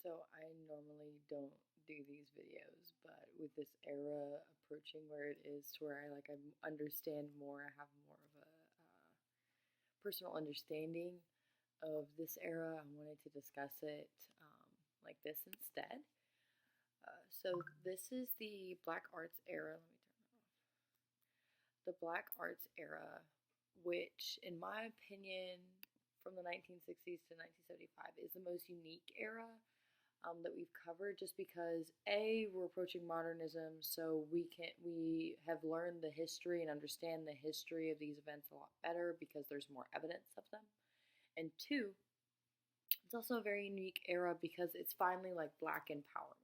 So I normally don't do these videos, but with this era approaching where it is to where I understand more, I have more of a personal understanding of this era. I wanted to discuss it like this instead. So this is the Black Arts era. Let me turn that off. The Black Arts era, which, in my opinion, from the 1960s to 1975, is the most unique era that we've covered, just because we're approaching modernism, so we have learned the history and understand the history of these events a lot better because there's more evidence of them, and two, it's also a very unique era because it's finally like Black empowerment.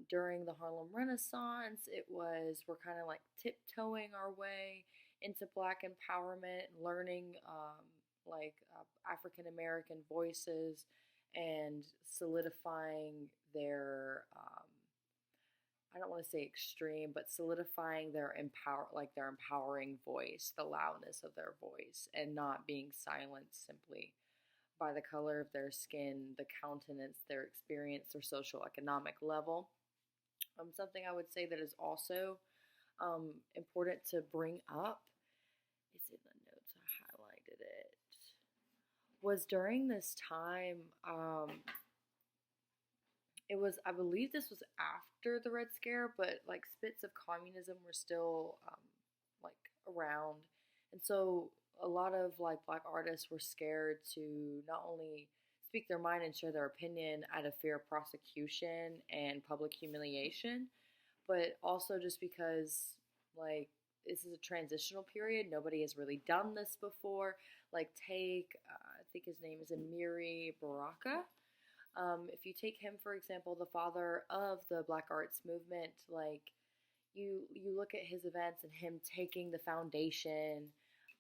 During the Harlem Renaissance, we're kind of like tiptoeing our way into Black empowerment and learning African American voices and solidifying their I don't want to say extreme, but solidifying their empowering voice, the loudness of their voice, and not being silenced simply by the color of their skin, the countenance, their experience, their social economic level. Something I would say that is also important to bring up, it's in the notes, I highlighted it, was during this time, I believe this was after the Red Scare, but like spits of communism were still like around. And so a lot of like Black artists were scared to not only speak their mind and share their opinion out of fear of prosecution and public humiliation, but also just because like this is a transitional period. Nobody has really done this before. Like I think his name is Amiri Baraka. If you take him, for example, the father of the Black Arts movement, like you look at his events and him taking the foundation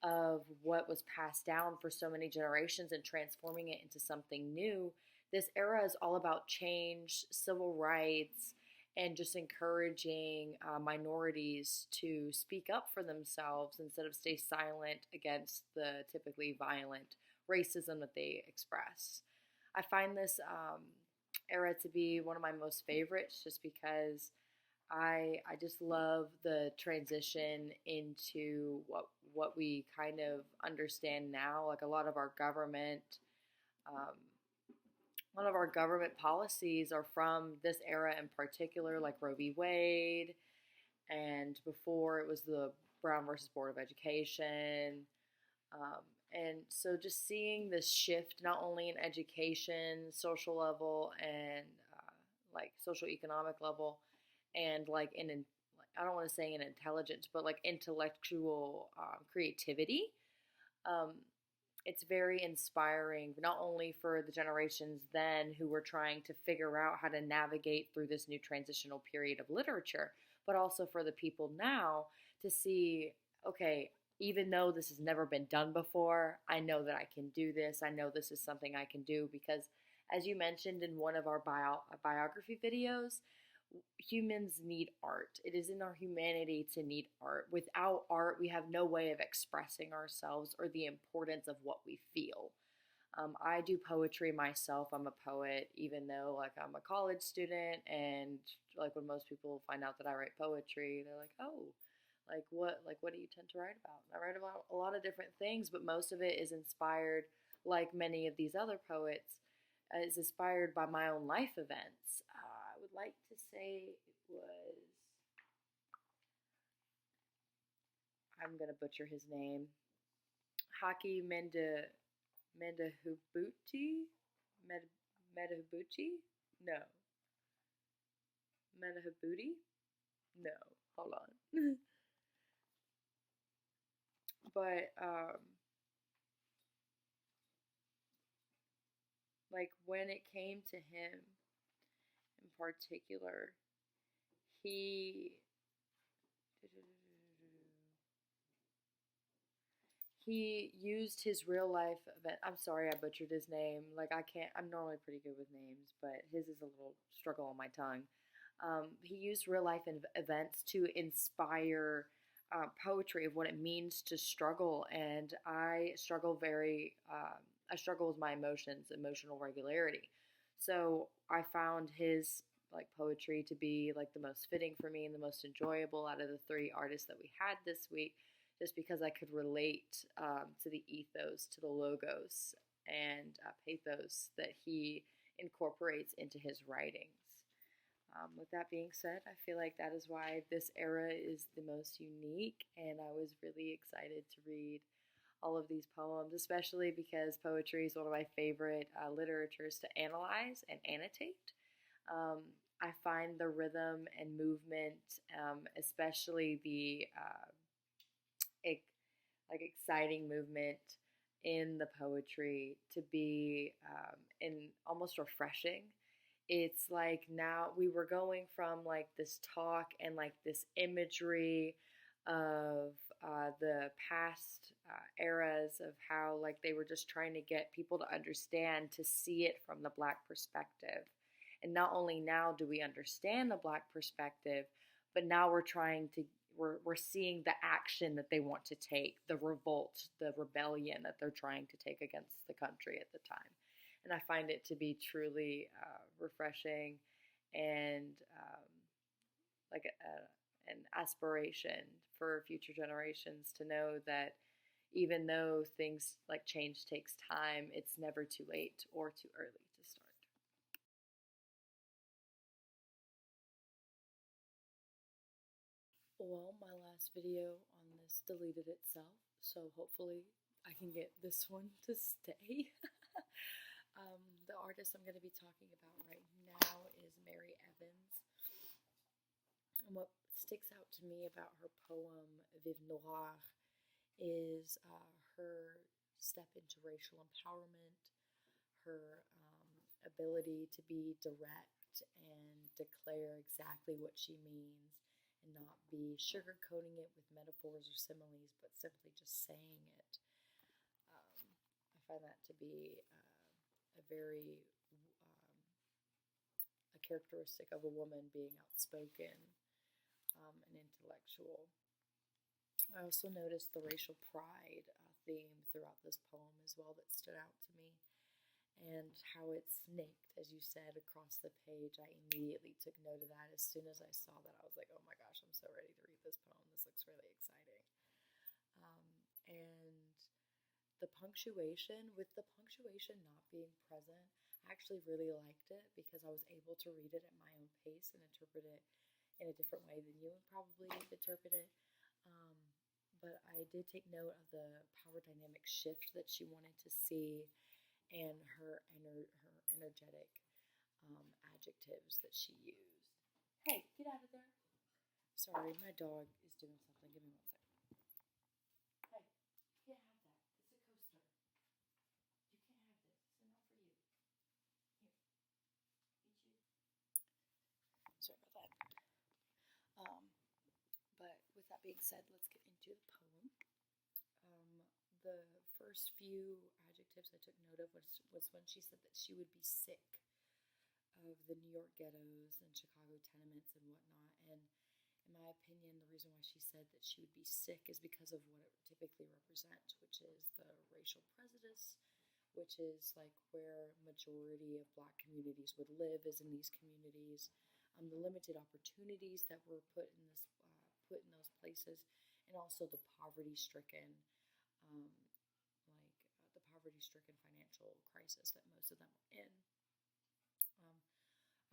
of what was passed down for so many generations and transforming it into something new. This era is all about change, civil rights, and just encouraging minorities to speak up for themselves instead of stay silent against the typically violent racism that they express. I find this era to be one of my most favorites just because I just love the transition into what we kind of understand now. Like um, a lot of our government policies are from this era in particular, like Roe v. Wade, and before it was the Brown versus Board of Education. And so just seeing this shift, not only in education, social level, and like social economic level, and like I don't want to say in intelligence, but like intellectual creativity. Um, it's very inspiring, not only for the generations then who were trying to figure out how to navigate through this new transitional period of literature, but also for the people now to see, okay, even though this has never been done before, I know that I can do this. I know this is something I can do because, as you mentioned in one of our biography videos, humans need art. It is in our humanity to need art. Without art, we have no way of expressing ourselves or the importance of what we feel. I do poetry myself. I'm a poet, even though like I'm a college student, and like when most people find out that I write poetry, they're like, "Oh, what do you tend to write about?" I write about a lot of different things, but most of it is inspired, like many of these other poets, is inspired by my own life events. I would like to say it was, I'm going to butcher his name, Haki Mendahubuti? Medahubuti? No. Medahubuti? No. Hold on. But, like, when it came to him in particular, he he used his real life event. I'm sorry I butchered his name. Like I'm normally pretty good with names, but his is a little struggle on my tongue. He used real life events to inspire poetry of what it means to struggle, and I struggle with my emotions, emotional regularity. So I found his like poetry to be like the most fitting for me and the most enjoyable out of the three artists that we had this week, just because I could relate to the ethos, to the logos, and pathos that he incorporates into his writings. With that being said, I feel like that is why this era is the most unique, and I was really excited to read all of these poems, especially because poetry is one of my favorite literatures to analyze and annotate. Um, I find the rhythm and movement, especially the like exciting movement in the poetry, to be in almost refreshing. It's like now we were going from like this talk and like this imagery of the past eras of how like they were just trying to get people to understand, to see it from the Black perspective. And not only now do we understand the Black perspective, but now we're seeing the action that they want to take, the revolt, the rebellion that they're trying to take against the country at the time. And I find it to be truly refreshing and like an aspiration for future generations to know that even though things like change takes time, it's never too late or too early to start. Well, my last video on this deleted itself, so hopefully I can get this one to stay. The artist I'm going to be talking about right now is Mary Evans. And what sticks out to me about her poem Vive Noir is her step into racial empowerment, her ability to be direct and declare exactly what she means and not be sugarcoating it with metaphors or similes, but simply just saying it. I find that to be a very a characteristic of a woman, being outspoken and intellectual. I also noticed the racial pride theme throughout this poem as well that stood out to me, and how it snaked, as you said, across the page. I immediately took note of that. As soon as I saw that, I was like, oh my gosh, I'm so ready to read this poem. This looks really exciting. And the punctuation, with the punctuation not being present, I actually really liked it because I was able to read it at my own pace and interpret it in a different way than you would probably interpret it. Um, but I did take note of the power dynamic shift that she wanted to see, and her energetic adjectives that she used. Hey, get out of there! Sorry, my dog is doing something. Give me 1 second. Hey, you can't have that. It's a coaster. You can't have this. It's not for you. Here, eat you. Sorry about that. But with that being said, let's get into the poem. The first few adjectives I took note of was when she said that she would be sick of the New York ghettos and Chicago tenements and whatnot. And in my opinion, the reason why she said that she would be sick is because of what it typically represents, which is the racial prejudice, which is like where majority of Black communities would live, is in these communities. The limited opportunities that were put in those places, and also the poverty-stricken, the poverty-stricken financial crisis that most of them are in.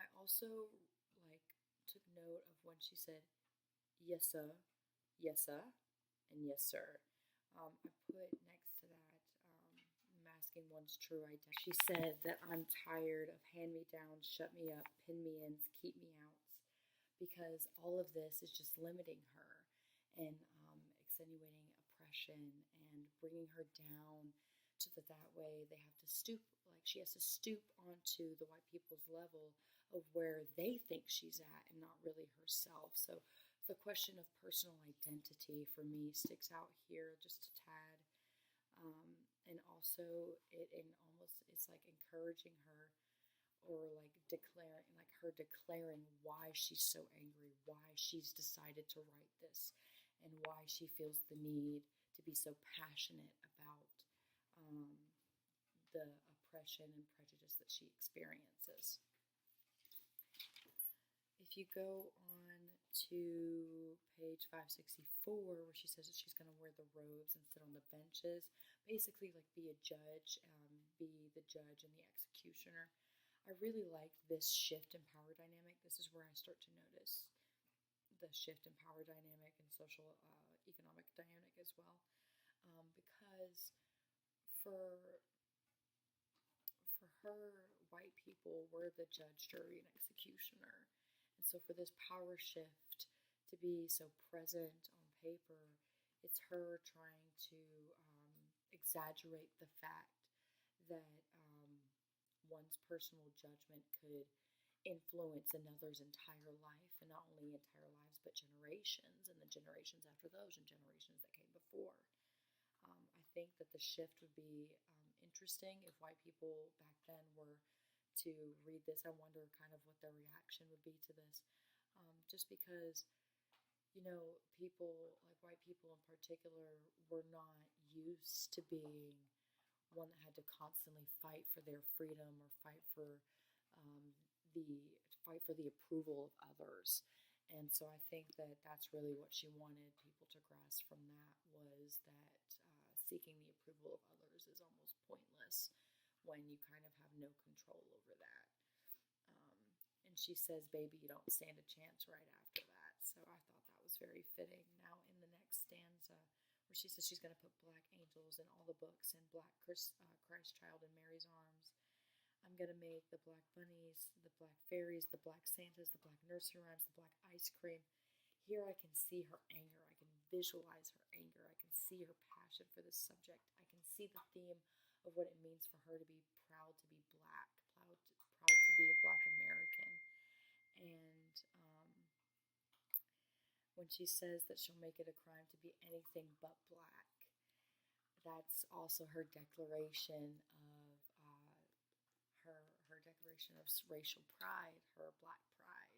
I also took note of when she said yes sir, and yes sir. I put next to that masking one's true identity. She said that I'm tired of hand-me-downs, shut me up, pin me in, keep me out, because all of this is just limiting her and extenuating oppression and bringing her down to that way they have to stoop, like she has to stoop onto the white people's level of where they think she's at and not really herself. So the question of personal identity for me sticks out here just a tad. And also it's like encouraging her, or like declaring why she's so angry, why she's decided to write this, and why she feels the need to be so passionate about the oppression and prejudice that she experiences. If you go on to page 564, where she says that she's going to wear the robes and sit on the benches, basically like be a judge, be the judge and the executioner. I really like this shift in power dynamic. This is where I start to notice the shift in power dynamic and social economic dynamic as well, because for her, white people were the judge, jury, and executioner. And so for this power shift to be so present on paper, it's her trying to exaggerate the fact that one's personal judgment could influence another's entire life, and not only entire lives, but generations, and the generations after those, and generations that came before. I think that the shift would be interesting if white people back then were to read this. I wonder kind of what their reaction would be to this, just because, people, like white people in particular, were not used to being one that had to constantly fight for their freedom or fight for the approval of others. And so I think that that's really what she wanted people to grasp from that, was that seeking the approval of others is almost pointless when you kind of have no control over that. And she says, baby, you don't stand a chance right after that. So I thought that was very fitting. Now in the next stanza, where she says she's going to put black angels in all the books and black Christ child in Mary's arms. I'm going to make the black bunnies, the black fairies, the black Santas, the black nursery rhymes, the black ice cream. Here I can see her anger. I can visualize her anger. I can see her passion for this subject. I can see the theme of what it means for her to be proud to be black, proud to be a black American. And when she says that she'll make it a crime to be anything but black, that's also her declaration of her declaration of racial pride, her black pride,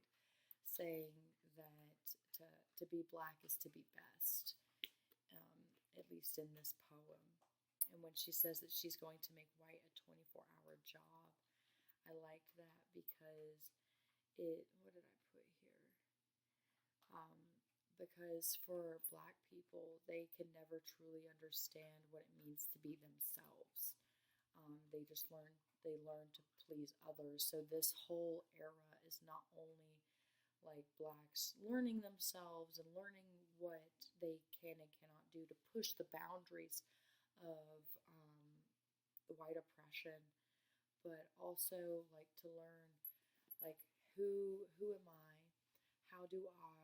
saying that to be black is to be best, at least in this poem. And when she says that she's going to make white a 24-hour job, I like that because what did I put here? Because for black people, they can never truly understand what it means to be themselves. They learn to please others. So this whole era is not only like blacks learning themselves and learning what they can and cannot do to push the boundaries of the white oppression, but also like to learn like who am I? How do I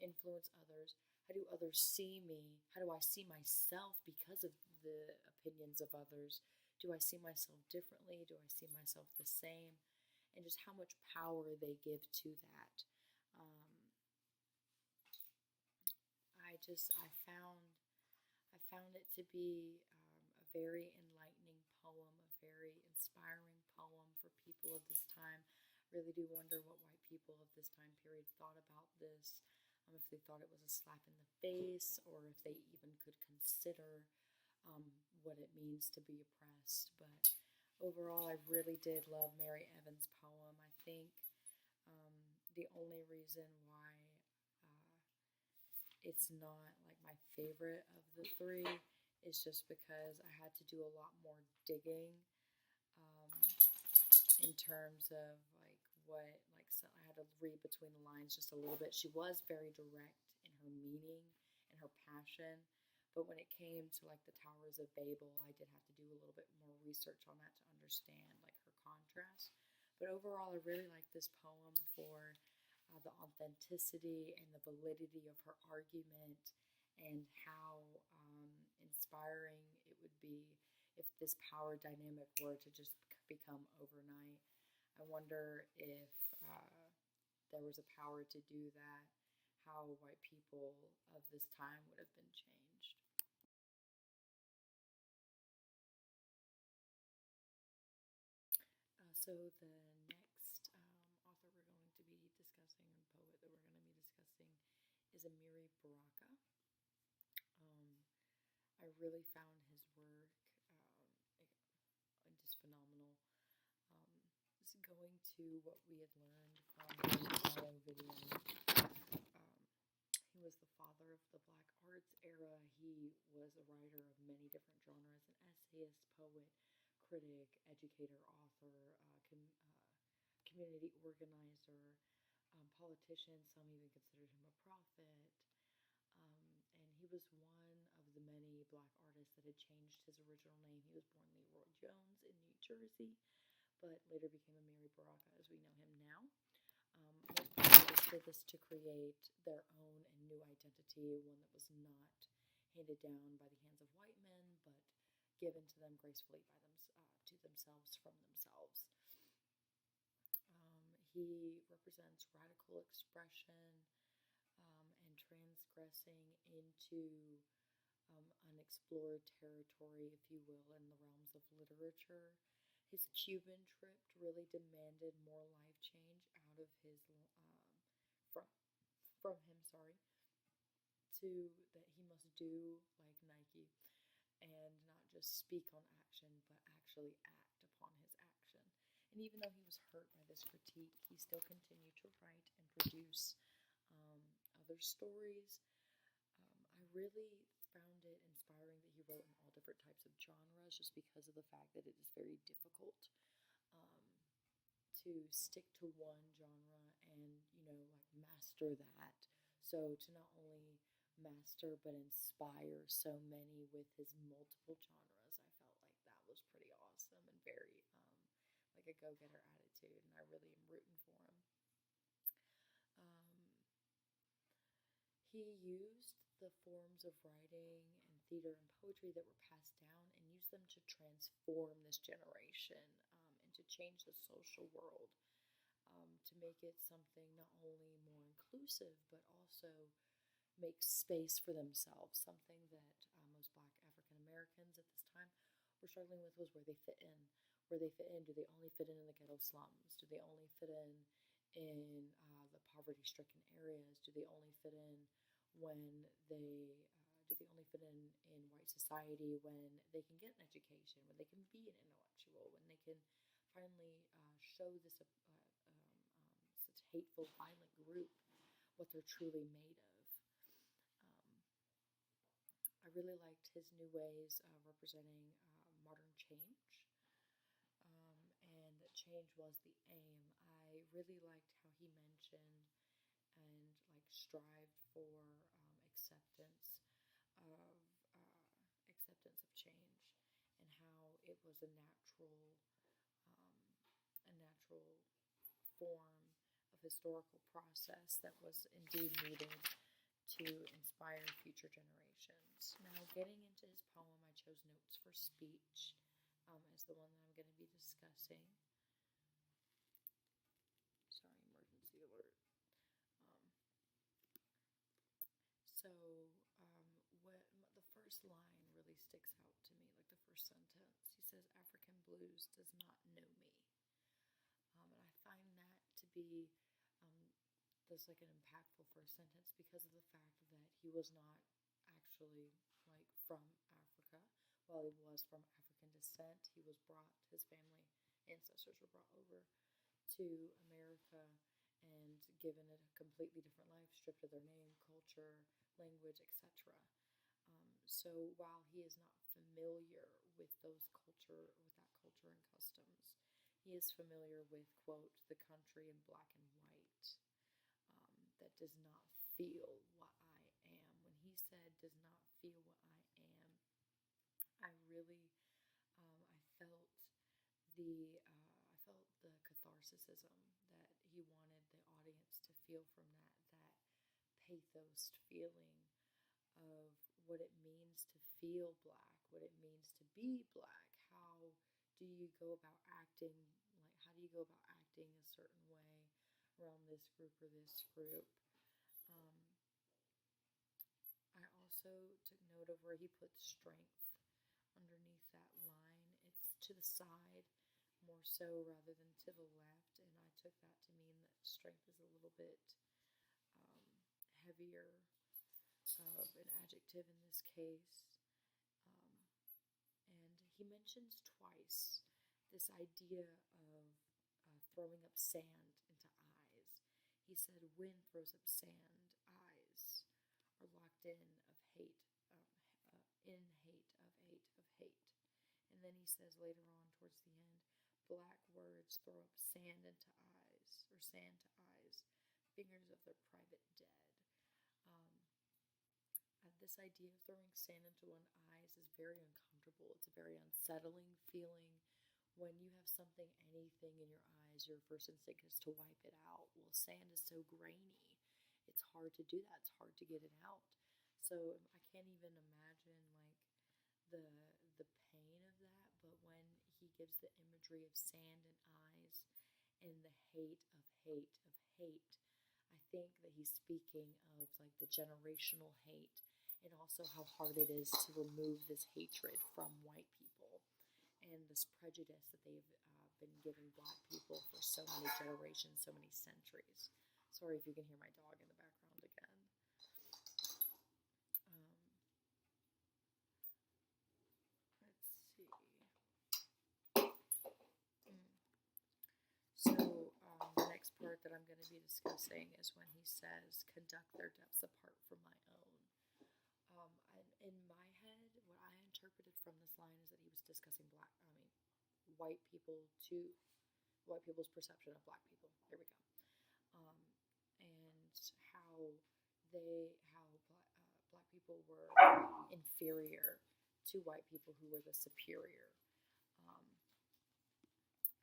influence others? How do others see me? How do I see myself because of the opinions of others? Do I see myself differently? Do I see myself the same? And just how much power they give to that. I found it to be a very enlightening poem, a very inspiring poem for people of this time. I really do wonder what white people of this time period thought about this, if they thought it was a slap in the face, or if they even could consider what it means to be oppressed. But overall, I really did love Mary Evans' poem. I think the only reason why it's not like my favorite of the three is just because I had to do a lot more digging in terms of so I had to read between the lines just a little bit. She was very direct in her meaning and her passion, but when it came to like the Towers of Babel, I did have to do a little bit more research on that to understand like her contrast. But overall, I really like this poem for the authenticity and the validity of her argument, and how inspiring it would be if this power dynamic were to just become overnight. I wonder if there was a power to do that, how white people of this time would have been changed. So the next author we're going to be discussing, and poet that we're going to be discussing, is Amiri Baraka. I really found his work just going to what we had learned from the Ohio video. He was the father of the Black Arts era. He was a writer of many different genres, an essayist, poet, critic, educator, author, community organizer, politician. Some even considered him a prophet. And he was one of the many black artists that had changed his original name. He was born Leroy Jones in New Jersey, but later became Amiri Baraka as we know him now. Most black artists did this to create their own and new identity, one that was not handed down by the hands of white men, but given to them gracefully by to themselves from themselves. He represents radical expression and transgressing into unexplored territory, if you will, in the realms of literature. His Cuban trip really demanded more life change out of his from him, to that he must do like Nike and not just speak on action, but actually act upon his action. And even though he was hurt by this critique, he still continued to write and produce other stories. I really found it inspiring that he wrote in all different types of genres just because of the fact that it is very difficult to stick to one genre and, master that. So to not only master but inspire so many with his multiple genres, I felt like that was pretty awesome and very like a go-getter attitude, and I really am rooting for him. He used the forms of writing and theater and poetry that were passed down and used them to transform this generation and to change the social world, to make it something not only more inclusive but also make space for themselves. Something that most Black African Americans at this time were struggling with was where they fit in. Where they fit in. Do they only fit in the ghetto slums? Do they only fit in the poverty-stricken areas? Do they only fit in when they do they only fit in white society when they can get an education, when they can be an intellectual, when they can finally show this such hateful, violent group what they're truly made of. I really liked his new ways of representing modern change, and that change was the aim. I really liked how he mentioned and strived for acceptance of change, and how it was a natural form of historical process that was indeed needed to inspire future generations. Now, getting into his poem, I chose Notes for Speech as the one that I'm going to be discussing. Sorry, emergency alert. What the first line really sticks out to me, like the first sentence. He says, "African blues does not know me," and I find that to be that's like an impactful first sentence because of the fact that he was not actually from Africa. While he was from African descent, his family ancestors were brought over to America and given a completely different life, stripped of their name, culture, language, etc. So while he is not familiar with that culture and customs, he is familiar with, quote, the country in black and white that does not feel what I am. When he said does not feel what I am, I really, I felt the catharsism that he wanted the audience to feel from that pathos feeling of what it means to feel black, what it means to be black. How do you go about acting a certain way around this group or this group? I also took note of where he puts strength underneath that line. It's to the side more so rather than to the left, and I took that to mean that strength is a little bit heavier of an adjective in this case. And he mentions twice this idea of throwing up sand into eyes. He said, wind throws up sand, eyes are locked in hate of hate of hate. And then he says later on towards the end, black words throw up sand into eyes, or sand to eyes, fingers of their private dead. Um, this idea of throwing sand into one's eyes is very uncomfortable. It's a very unsettling feeling. When you have something, anything in your eyes, your first instinct is to wipe it out. Well, sand is so grainy. It's hard to do that. It's hard to get it out. So I can't even imagine the the pain of that. But when he gives the imagery of sand and eyes and the hate of hate of hate, I think that he's speaking of the generational hate, and also how hard it is to remove this hatred from white people and this prejudice that they've been giving black people for so many generations, so many centuries. Sorry if you can hear my dog in the background again. Let's see. So the next part that I'm going to be discussing is when he says, conduct their depths apart from my own. In my head, what I interpreted from this line is that he was discussing white people's perception of black people. There we go. And how black people were inferior to white people who were the superior.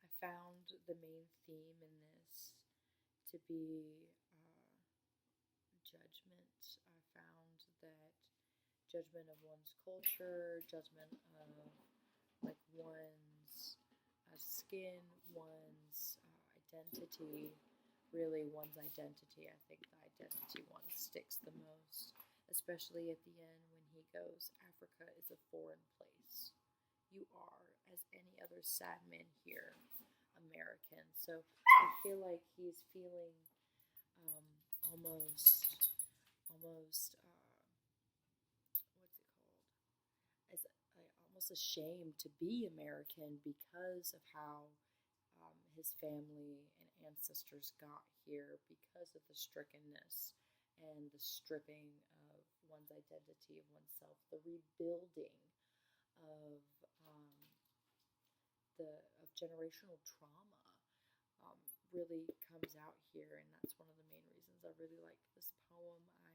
I found the main theme in this to be judgment. I found that judgment of one's culture, judgment of one's skin, one's identity, really one's identity. I think the identity one sticks the most, especially at the end when he goes, Africa is a foreign place. You are, as any other sad man here, American. So I feel like he's feeling almost what's it called? As almost ashamed to be American because of how his family and ancestors got here, because of the strickenness and the stripping of one's identity, of oneself, the rebuilding of of generational trauma really comes out here, and that's one of the main reasons I really like this poem. I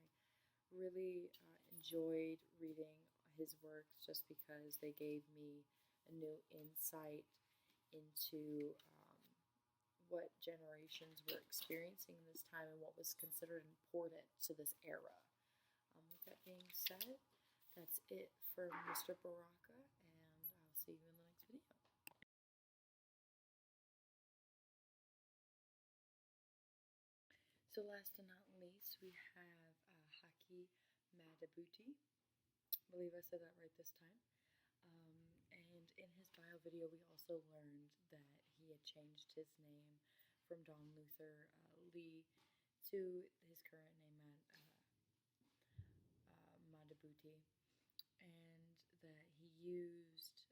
really enjoyed reading his works just because they gave me a new insight into what generations were experiencing in this time and what was considered important to this era. With that being said, that's it for Mr. Baraka, and I'll see you in the next video. So last and not least, we have Haki Madhubuti. I believe I said that right this time. And in his bio video, we also learned that he had changed his name from Don Luther Lee to his current name, Madhubuti, and that he used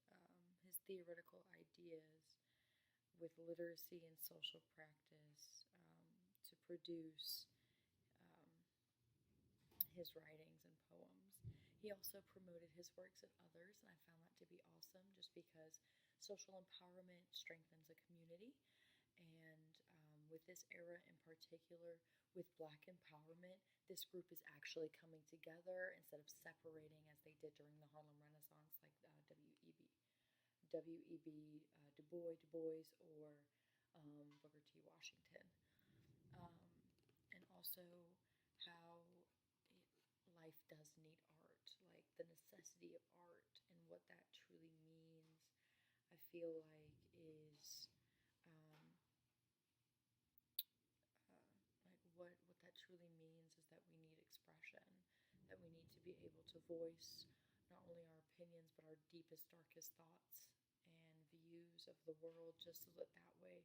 his theoretical ideas with literacy and social practice to produce his writings and poems. He also promoted his works at others, and I found that to be awesome just because social empowerment strengthens a community. And with this era in particular, with Black empowerment, this group is actually coming together instead of separating as they did during the Harlem Renaissance, like W.E.B. Du Bois, or Booker T. Washington. And also how life does need art, like the necessity of art and what that truly means, I feel like is what that truly means is that we need expression, that we need to be able to voice not only our opinions but our deepest, darkest thoughts and views of the world, just so that way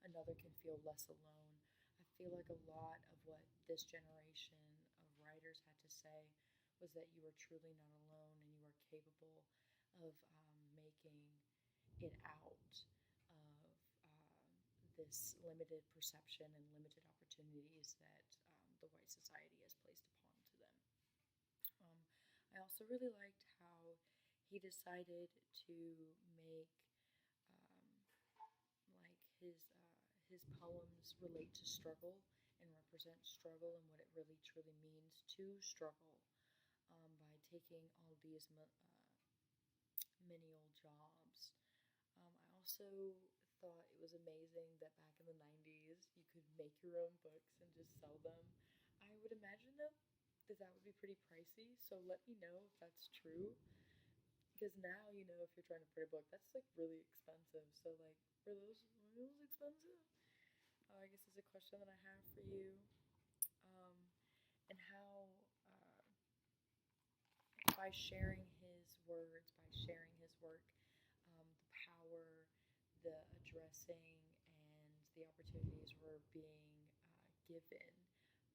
another can feel less alone. I feel like a lot of what this generation of writers had to say was that you are truly not alone and you are capable of making it out of this limited perception and limited opportunities that the white society has placed upon to them. I also really liked how he decided to make like his poems relate to struggle and represent struggle and what it really truly means to struggle by taking all these menial jobs. I also thought it was amazing that back in the 90s you could make your own books and just sell them. I would imagine though that would be pretty pricey, so let me know if that's true. Because now, if you're trying to print a book, that's like really expensive. So like, were those expensive? I guess is a question that I have for you. And how by sharing his words, by sharing his work, the power, the addressing, and the opportunities were being given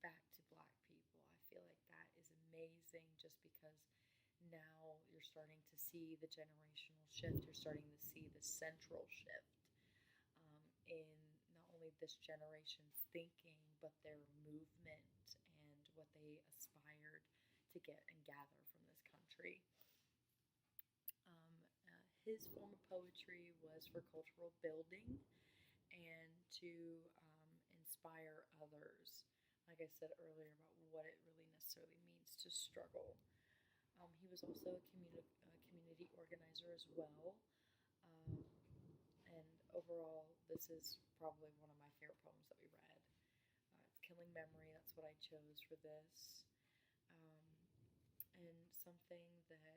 back to Black people. I feel like that is amazing just because now you're starting to see the generational shift. You're starting to see the central shift in not only this generation's thinking, but their movement and what they aspired to get and gather from this country. His form of poetry was for cultural building and to inspire others. Like I said earlier, about what it really necessarily means to struggle. He was also a community organizer as well. And overall, this is probably one of my favorite poems that we read. It's Killing Memory, that's what I chose for this. And something that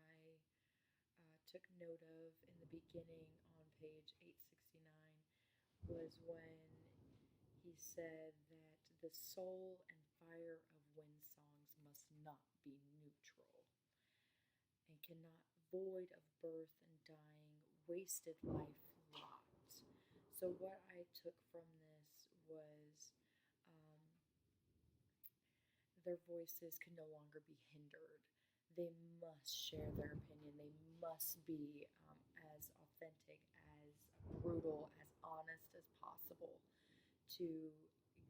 I took note of in the beginning on page 869 was when he said that the soul and fire of wind songs must not be neutral and cannot void of birth and dying, wasted life lot. So what I took from this was their voices can no longer be hindered. They must share their opinion. They must be as authentic, as brutal, as honest as possible to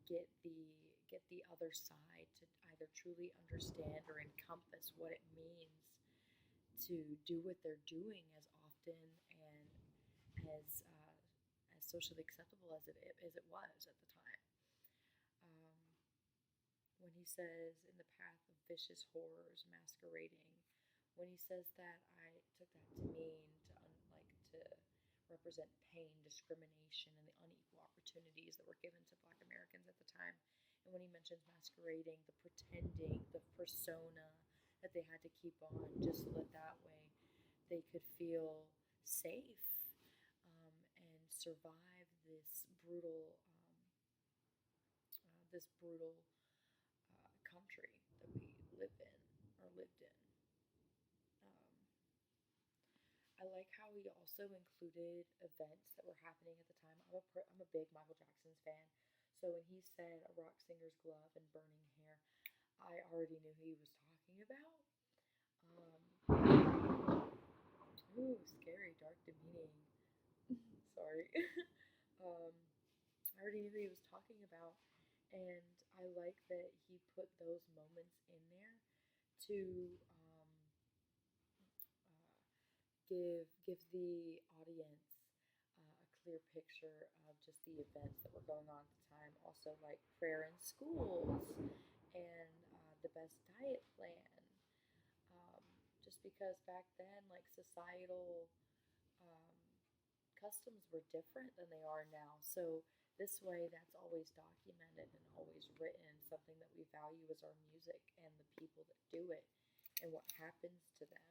get the other side to either truly understand or encompass what it means to do what they're doing as often and as socially acceptable as it was at the time. When he says in the path of vicious horrors masquerading, when he says that, I took that to mean to represent pain, discrimination, and the unequal opportunities that were given to Black Americans at the time. And when he mentions masquerading, the pretending, the persona that they had to keep on just so that way they could feel safe and survive this brutal country that we live in or lived in. I like how he also included events that were happening at the time. I'm a big Michael Jackson's fan, so when he said a rock singer's glove and burning hair, I already knew who he was talking about. Ooh, scary, dark, demeaning. Sorry. I already knew who he was talking about, and I like that he put those moments in there to give the audience a clear picture of just the events that were going on at the time. Also, like prayer in schools and the best diet plan. Just because back then, like societal customs were different than they are now. So this way, that's always documented and always written. Something that we value is our music and the people that do it and what happens to them.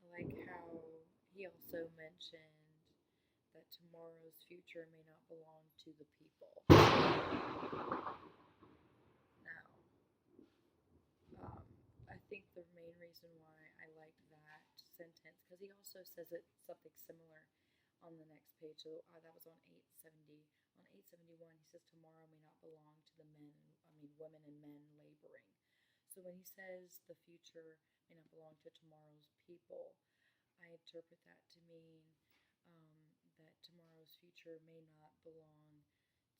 I like how he also mentioned that tomorrow's future may not belong to the people. Now, I think the main reason why I liked that sentence, because he also says it something similar on the next page. So that was on 870. On 871, he says, "Tomorrow may not belong to the women and men laboring." So when he says the future may not belong to tomorrow's people, I interpret that to mean that tomorrow's future may not belong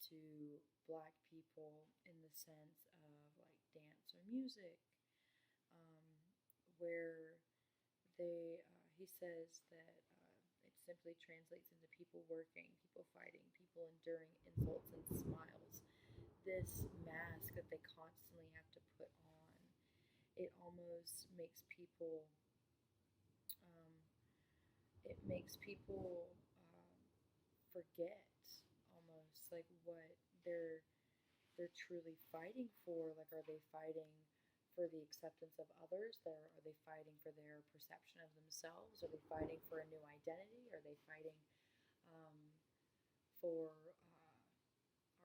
to Black people in the sense of like dance or music, um, where he says that it simply translates into people working, people fighting, people enduring insults and smiles. This mask that they constantly have to put on, it almost makes people um, forget almost like what they're truly fighting for. Like, are they fighting for the acceptance of others? Are they fighting for their perception of themselves? Are they fighting for a new identity? Are they fighting um, for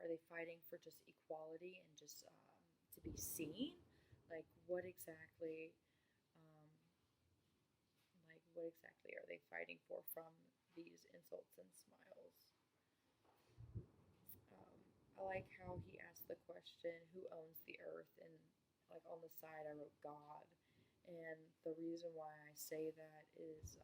are they fighting for just equality and just to be seen? Like, um, what exactly are they fighting for from these insults and smiles? Um, I like how he asked the question, "Who owns the earth?" And like on the side, I wrote God. And the reason why I say that is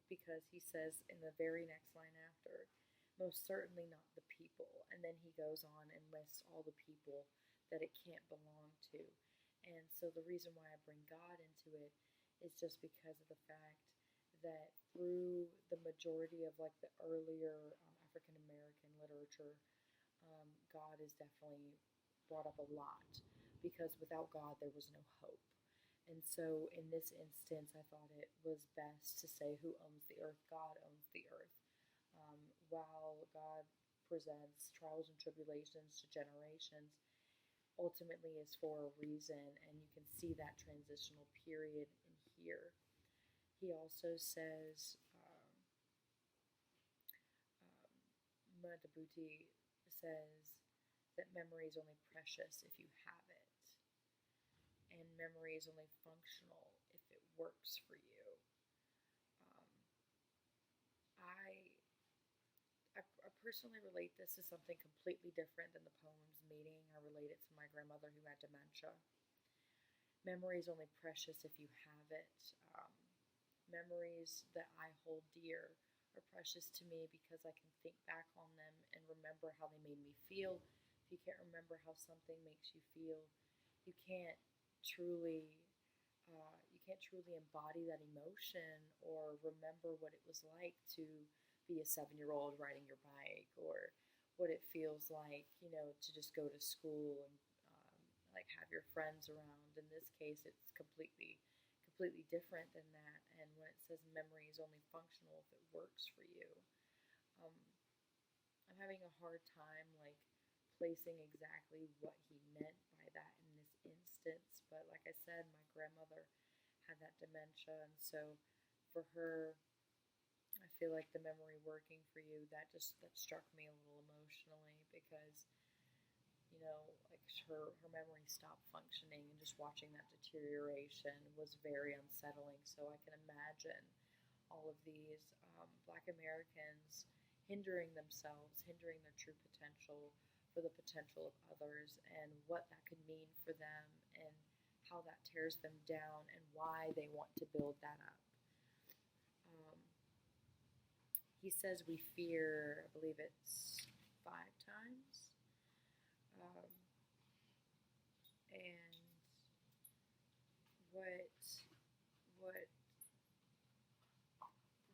because he says in the very next line after, "Most certainly not the people." And then he goes on and lists all the people that it can't belong to. And so the reason why I bring God into it is just because of the fact that through the majority of like the earlier African American literature, God is definitely brought up a lot because without God there was no hope. And so in this instance, I thought it was best to say, "Who owns the earth?" God owns the earth. While God presents trials and tribulations to generations, ultimately is for a reason, and you can see that transitional period in here. He also says, Madabuti says that memory is only precious if you have it, and memory is only functional if it works for you. Um, I, I personally relate this to something completely different than the poem's meaning. I relate it to my grandmother who had dementia. Memory is only precious if you have it. Um, Memories that I hold dear are precious to me because I can think back on them and remember how they made me feel. If you can't remember how something makes you feel, you can't truly you can't truly embody that emotion or remember what it was like to be a 7-year-old riding your bike, or what it feels like, to just go to school and like have your friends around. In this case, it's completely different than that. And when it says memory is only functional if it works for you, um, I'm having a hard time like placing exactly what he meant by that in this instance. But like I said, my grandmother had that dementia, and so for her, I feel like the memory working for you, that struck me a little emotionally because like her memory stopped functioning, and just watching that deterioration was very unsettling. So I can imagine all of these Black Americans hindering themselves, hindering their true potential for the potential of others, and what that could mean for them, and how that tears them down, and why they want to build that up. Um, he says we fear, I believe it's 5 times. Um, and what what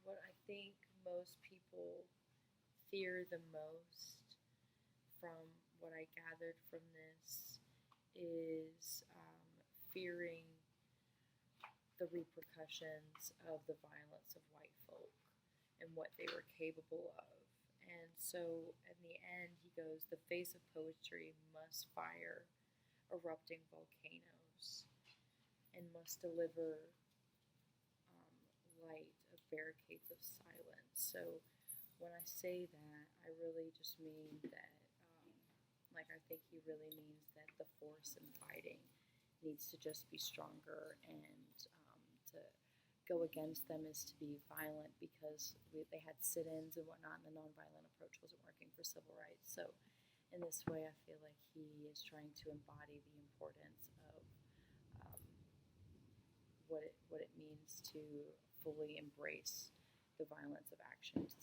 what I think most people fear the most, from what I gathered from this, is fearing the repercussions of the violence of white folk and what they were capable of. And so in the end, he goes, "The face of poetry must fire erupting volcanoes and must deliver light of barricades of silence." So when I say that, I really just mean that, like, I think he really means that the force in fighting needs to just be stronger, and to go against them is to be violent, because they had sit-ins and whatnot, and the nonviolent approach wasn't working for civil rights. So in this way, I feel like he is trying to embody the importance of um, what what it means to fully embrace the violence of action, to